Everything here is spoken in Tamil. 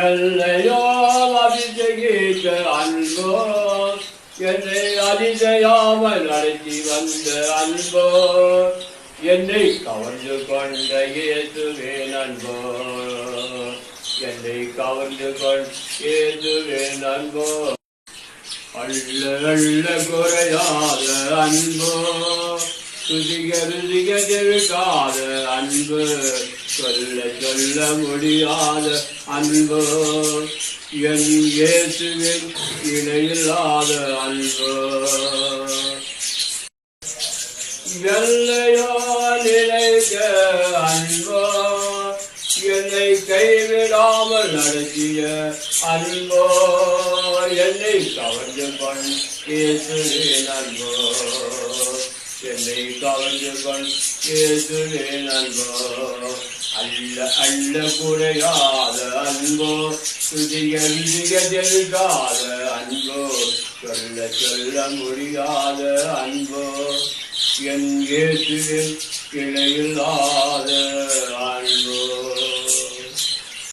எல்லையோ அபிஷேகித்த அன்போ என்னை அதிசயாமல் நடத்தி வந்த அன்போ என்னை கவர்ந்து கொண்ட இயேசுவே நண்போ என்னை கவர்ந்து கொண்ட இயேசுவே நண்போ அள்ள அள்ள குறையாத அன்போ துதிக ருதிக ஜெயிக்காத அன்பு சொல்ல சொல்ல முடியாத அன்பு என் இயேசுவின் இணையில்லாத அன்பு எல்லையோ நிலைக்க அன்போ என்னை கைவிடாமல் நடத்திய அன்போ என்னை கவர்ந்து கொண் இயேசுவே நண்போ என்னை கவர்ந்து கொண் இயேசுவே நண்போ அல்ல அல்ல குறையாத அன்போ துதிக விதிக ஜெயிக்காத அன்போ சொல்ல சொல்ல முடியாத அன்போ என் இயேசுவின் இணையில்லாத